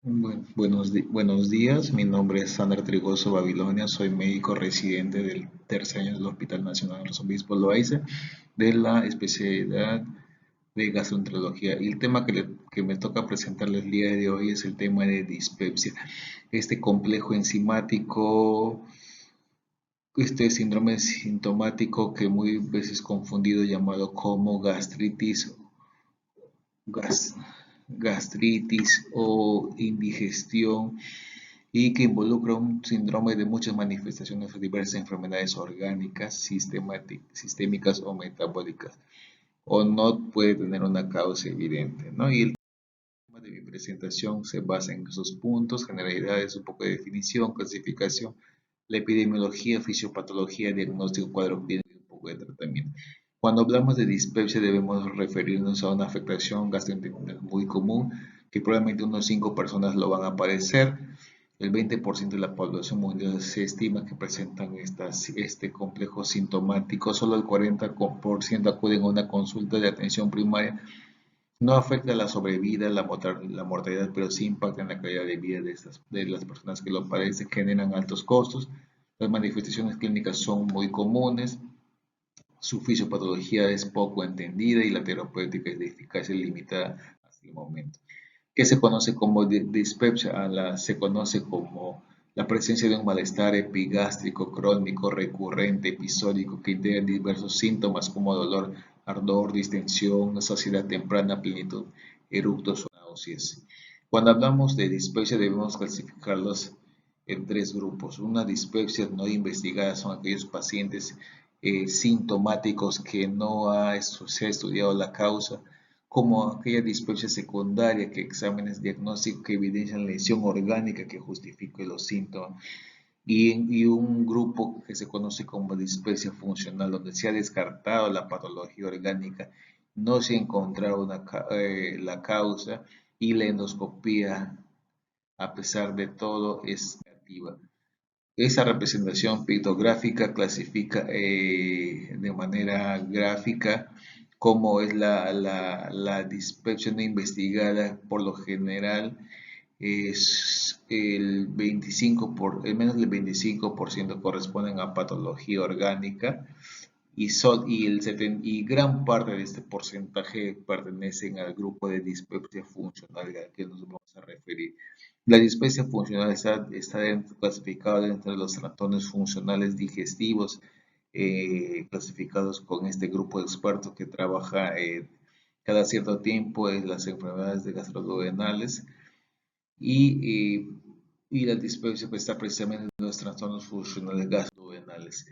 Buenos días, mi nombre es Sander Trigoso Babilonia, soy médico residente del tercer año del Hospital Nacional Arzobispo Loaiza de la especialidad de gastroenterología. Y el tema que me toca presentarles el día de hoy es el tema de dispepsia, este complejo enzimático, este síndrome sintomático que muy veces confundido llamado como gas- gastritis o indigestión y que involucra un síndrome de muchas manifestaciones de diversas enfermedades orgánicas, sistémicas o metabólicas, o no puede tener una causa evidente, ¿no? Y el tema de mi presentación se basa en esos puntos, generalidades, un poco de definición, clasificación, la epidemiología, fisiopatología, diagnóstico, cuadro clínico y un poco de tratamiento. Cuando hablamos de dispepsia debemos referirnos a una afectación gastrointestinal muy común que probablemente unos 5 personas lo van a padecer. El 20% de la población mundial se estima que presentan este complejo sintomático. Solo el 40% acuden a una consulta de atención primaria. No afecta la sobrevida, la mortalidad, pero sí impacta en la calidad de vida de las personas que lo padecen, generan altos costos. Las manifestaciones clínicas son muy comunes, su fisiopatología es poco entendida y la terapéutica es de eficacia limitada hasta el momento. ¿Qué se conoce como dispepsia? Se conoce como la presencia de un malestar epigástrico crónico recurrente episódico que integra diversos síntomas como dolor, ardor, distensión, saciedad temprana, plenitud, eructos o náuseas. Cuando hablamos de dispepsia debemos clasificarlos en tres grupos. Una dispepsia no investigada son aquellos pacientes sintomáticos que no se ha estudiado la causa, como aquella dispepsia secundaria, que exámenes diagnósticos que evidencian lesión orgánica que justifique los síntomas, y un grupo que se conoce como dispepsia funcional, donde se ha descartado la patología orgánica, no se ha encontrado la causa y la endoscopía, a pesar de todo, es negativa. Esa representación pictográfica clasifica de manera gráfica cómo es la dispepsia no investigada. Por lo general es el menos del 25% corresponden a patología orgánica y gran parte de este porcentaje pertenecen al grupo de dispepsia funcional al que nos vamos a referir. La dispepsia funcional está clasificada dentro de los trastornos funcionales digestivos, clasificados con este grupo de expertos que trabaja cada cierto tiempo en las enfermedades de gastroduodenales y, eh, y la dispepsia pues, está precisamente en los trastornos funcionales gastroduodenales.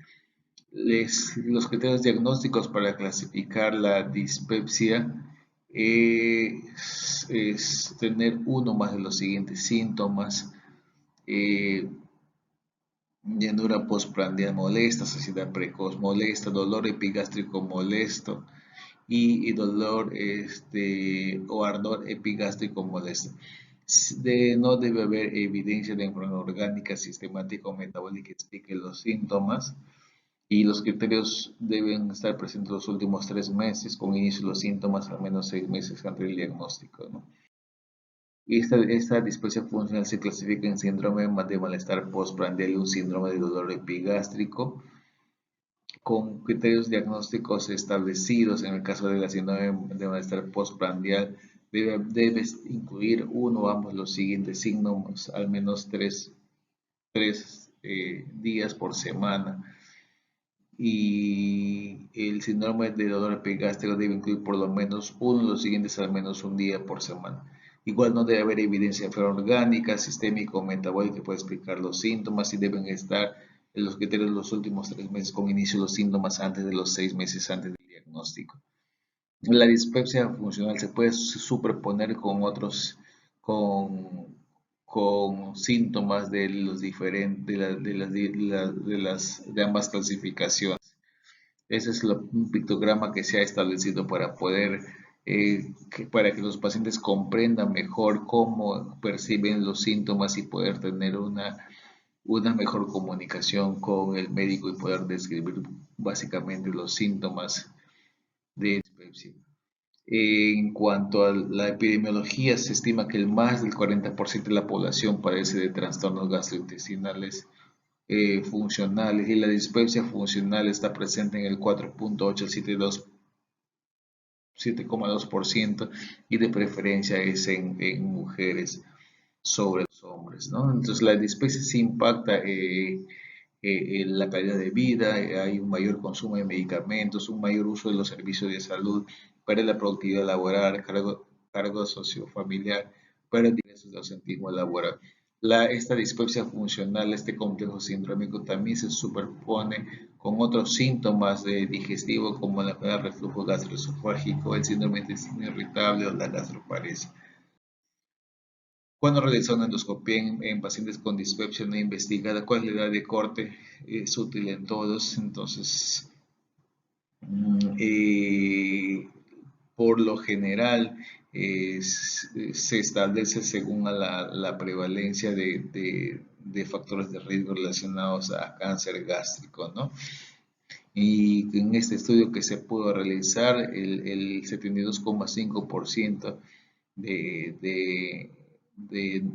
Los criterios diagnósticos para clasificar la dispepsia es tener uno más de los siguientes síntomas: eh, llenura postprandial molesta, saciedad precoz molesta, dolor epigástrico molesto y dolor o ardor epigástrico molesto. No debe haber evidencia de enfermedad orgánica, sistemática o metabólica que explique los síntomas, y los criterios deben estar presentes los últimos 3 meses, con inicio de los síntomas al menos 6 meses antes del diagnóstico, ¿no? Y esta dispepsia funcional se clasifica en síndrome de malestar postprandial y un síndrome de dolor epigástrico, con criterios diagnósticos establecidos. En el caso de la síndrome de malestar postprandial, debe incluir uno o ambos los siguientes signos, al menos tres días por semana. Y el síndrome de dolor epigástrico debe incluir por lo menos uno de los siguientes al menos un día por semana. Igual no debe haber evidencia de enfermedad orgánica, sistémica o metabólica que pueda explicar los síntomas, y deben estar en los criterios de los últimos 3 meses, con inicio de los síntomas antes de los 6 meses antes del diagnóstico. La dispepsia funcional se puede superponer con otros, con síntomas de los diferentes, de ambas clasificaciones. Ese es un pictograma que se ha establecido para poder, para que los pacientes comprendan mejor cómo perciben los síntomas y poder tener una mejor comunicación con el médico y poder describir básicamente los síntomas de dispepsia. En cuanto a la epidemiología, se estima que el más del 40% de la población padece de trastornos gastrointestinales funcionales y la dispepsia funcional está presente en el 4.872 y de preferencia es en mujeres sobre los hombres, ¿no? Entonces la dispepsia sí impacta en la calidad de vida, hay un mayor consumo de medicamentos, un mayor uso de los servicios de salud para la productividad laboral, cargo sociofamiliar, para el ingresos de ausentismo laboral. Esta dispepsia funcional, este complejo sindrómico también se superpone con otros síntomas de digestivo como la enfermedad de reflujo gastroesofágico, el síndrome de intestino irritable o la gastroparesia. Cuando realizar una endoscopia en pacientes con dispepsia no investigada, ¿cuál es la edad de corte? Es útil en todos, entonces, mm, eh, por lo general, se establece según la prevalencia de factores de riesgo relacionados a cáncer gástrico, ¿no? Y en este estudio que se pudo realizar, el 72,5% de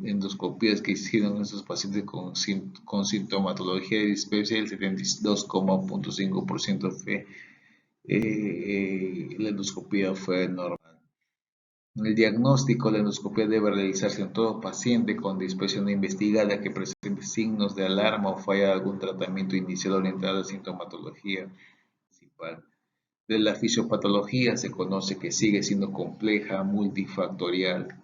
endoscopías que hicieron esos pacientes con sintomatología de dispepsia, el 72,5% fue la endoscopía fue normal. El diagnóstico, la endoscopia debe realizarse en todo paciente con dispepsia no investigada que presente signos de alarma o falla de algún tratamiento inicial orientado a sintomatología principal. De la fisiopatología se conoce que sigue siendo compleja, multifactorial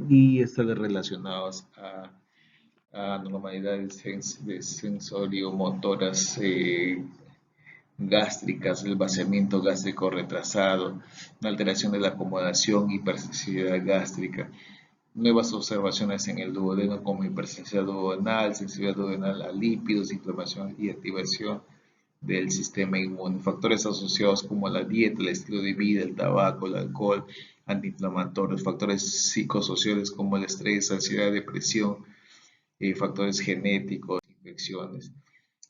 y está relacionados a anormalidades de sensorio-motoras gástricas, el vaciamiento gástrico retrasado, una alteración de la acomodación, hipersensibilidad gástrica. Nuevas observaciones en el duodeno como hipersensibilidad duodenal, sensibilidad duodenal a lípidos, inflamación y activación del sistema inmune. Factores asociados como la dieta, el estilo de vida, el tabaco, el alcohol, antiinflamatorios, factores psicosociales como el estrés, ansiedad, depresión, factores genéticos, infecciones.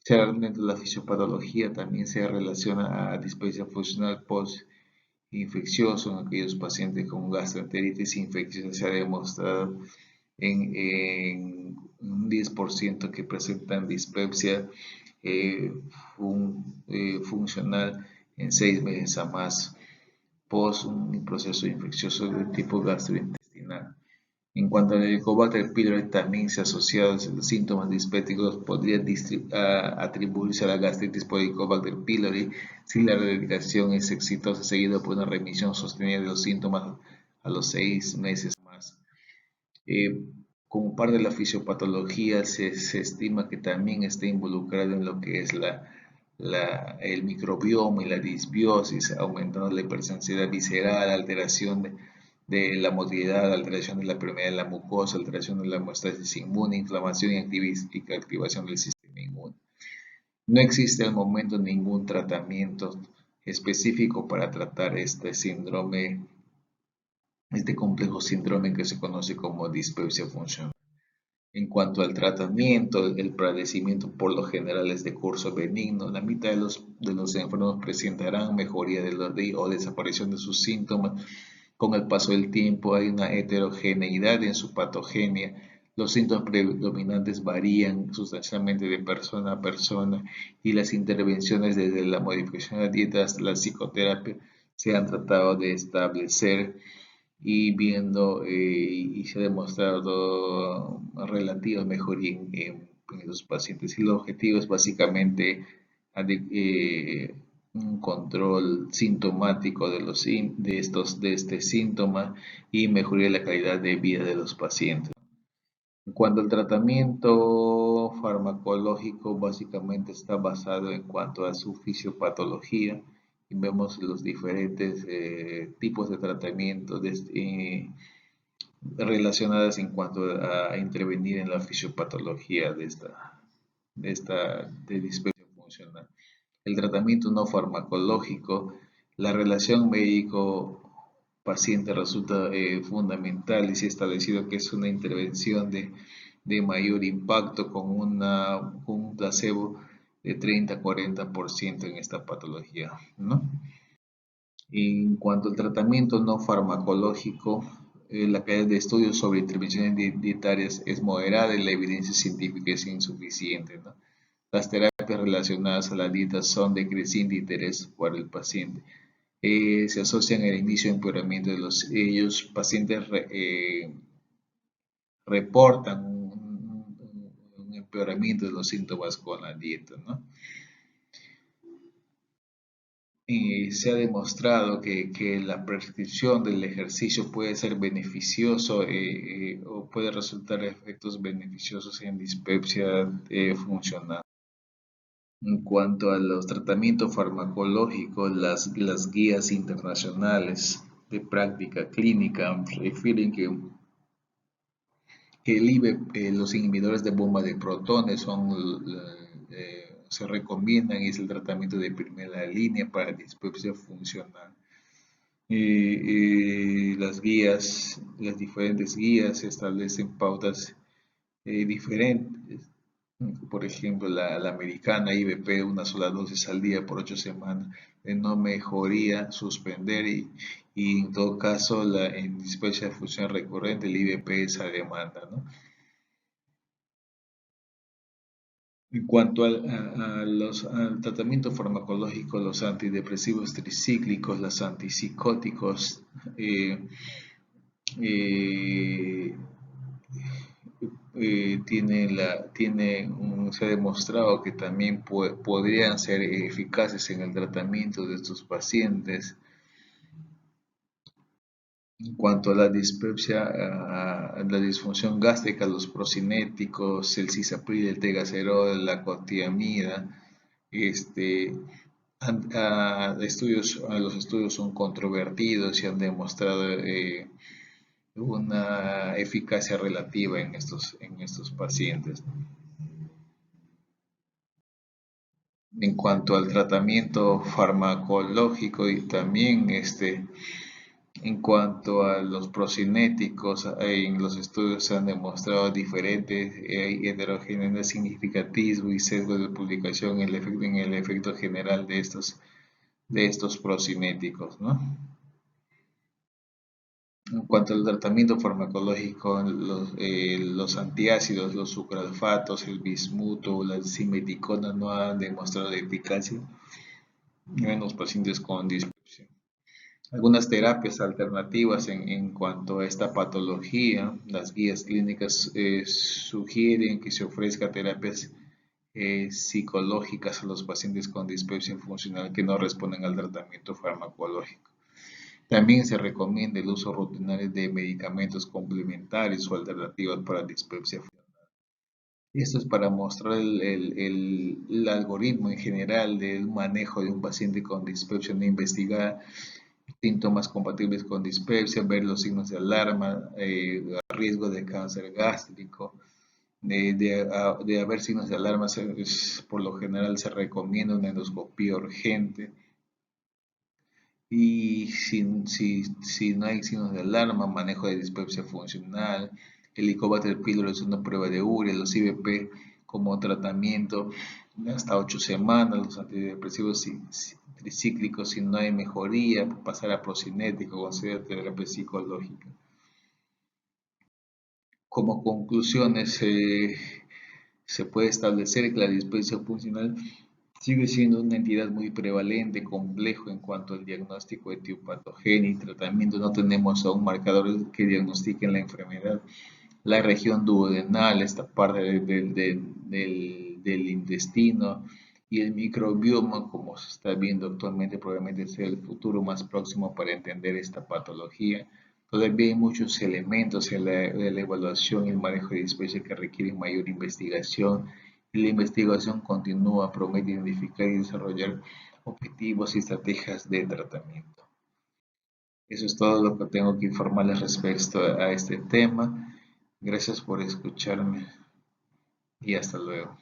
Generalmente la fisiopatología también se relaciona a dispepsia funcional post-infeccioso en aquellos pacientes con gastroenteritis infecciosa. Se ha demostrado en un 10% que presentan dispepsia funcional en 6 meses a más post un proceso infeccioso de tipo gastrointestinal. En cuanto al Helicobacter pylori, también se asociado a los síntomas dispépticos, podría atribuirse a la gastritis por Helicobacter pylori si la erradicación es exitosa, seguido por una remisión sostenida de los síntomas a los 6 meses más. Como parte de la fisiopatología, se estima que también está involucrado en lo que es el microbioma y la disbiosis, aumentando la hipersensibilidad visceral, alteración de la motilidad, alteración de la permeabilidad de la mucosa, alteración de la hemostasis inmune, inflamación y activación del sistema inmune. No existe al momento ningún tratamiento específico para tratar este síndrome, este complejo síndrome que se conoce como dispepsia funcional. En cuanto al tratamiento, el padecimiento por lo general es de curso benigno. La mitad de los enfermos presentarán mejoría o desaparición de sus síntomas. Con el paso del tiempo hay una heterogeneidad en su patogenia. Los síntomas predominantes varían sustancialmente de persona a persona y las intervenciones desde la modificación de la dieta hasta la psicoterapia se han tratado de establecer y viendo y se ha demostrado relativa mejoría en los pacientes. Y el objetivo es básicamente un control sintomático de este síntoma y mejoría la calidad de vida de los pacientes. En cuanto al tratamiento farmacológico, básicamente está basado en cuanto a su fisiopatología y vemos los diferentes tipos de tratamiento relacionadas en cuanto a intervenir en la fisiopatología de dispepsia funcional. El tratamiento no farmacológico, la relación médico-paciente resulta fundamental y se ha establecido que es una intervención de mayor impacto con un placebo de 30 a 40% en esta patología, ¿no? En cuanto al tratamiento no farmacológico, la calidad de estudios sobre intervenciones dietarias es moderada y la evidencia científica es insuficiente, ¿no? Las terapias relacionadas a la dieta son de creciente interés para el paciente. Se asocian al inicio de empeoramiento de ellos pacientes reportan un empeoramiento de los síntomas con la dieta, ¿no? Se ha demostrado que la prescripción del ejercicio puede ser beneficioso o puede resultar efectos beneficiosos en dispepsia funcional. En cuanto a los tratamientos farmacológicos, las guías internacionales de práctica clínica refieren que los inhibidores de bomba de protones se recomiendan y es el tratamiento de primera línea para dispepsia funcional. Las diferentes guías establecen pautas diferentes. Por ejemplo, la americana IBP, una sola dosis al día por 8 semanas, de no mejoría, suspender y en todo caso, en dispepsia de función recurrente, el IBP es a demanda, ¿no? En cuanto al tratamiento farmacológico, los antidepresivos tricíclicos, los antipsicóticos, eh, se ha demostrado que también podrían ser eficaces en el tratamiento de estos pacientes. En cuanto a la dispepsia, a la disfunción gástrica, los procinéticos, el cisapril, el tegacerol, la cotiamida, este, los estudios son controvertidos y han demostrado una eficacia relativa en estos pacientes. En cuanto al tratamiento farmacológico y también en cuanto a los procinéticos, en los estudios se han demostrado diferentes heterogeneidad significativo y sesgo de publicación en el efecto general de estos procinéticos, ¿no? En cuanto al tratamiento farmacológico, los antiácidos, los sucralfatos, el bismuto, la simeticona no han demostrado eficacia en los pacientes con dispepsia. Algunas terapias alternativas en cuanto a esta patología, las guías clínicas sugieren que se ofrezca terapias psicológicas a los pacientes con dispepsia funcional que no responden al tratamiento farmacológico. También se recomienda el uso rutinario de medicamentos complementarios o alternativas para dispepsia funcional. Esto es para mostrar el algoritmo en general del manejo de un paciente con dispepsia no investigada, síntomas compatibles con dispepsia, ver los signos de alarma, riesgo de cáncer gástrico. De haber signos de alarma, por lo general se recomienda una endoscopía urgente. Y si no hay signos de alarma, manejo de dispepsia funcional, el Helicobacter pylori es una prueba de urea, los IBP como tratamiento hasta 8 semanas, los antidepresivos tricíclicos si no hay mejoría, pasar a procinético, considerar terapia psicológica. Como conclusiones, se puede establecer que la dispepsia funcional sigue siendo una entidad muy prevalente, complejo en cuanto al diagnóstico etiopatogenia y tratamiento. No tenemos aún marcadores que diagnostiquen la enfermedad. La región duodenal, esta parte del intestino y el microbioma, como se está viendo actualmente, probablemente sea el futuro más próximo para entender esta patología. Todavía hay muchos elementos en la evaluación y el manejo de dispepsia que requieren mayor investigación y la investigación continúa, promete identificar y desarrollar objetivos y estrategias de tratamiento. Eso es todo lo que tengo que informarles respecto a este tema. Gracias por escucharme y hasta luego.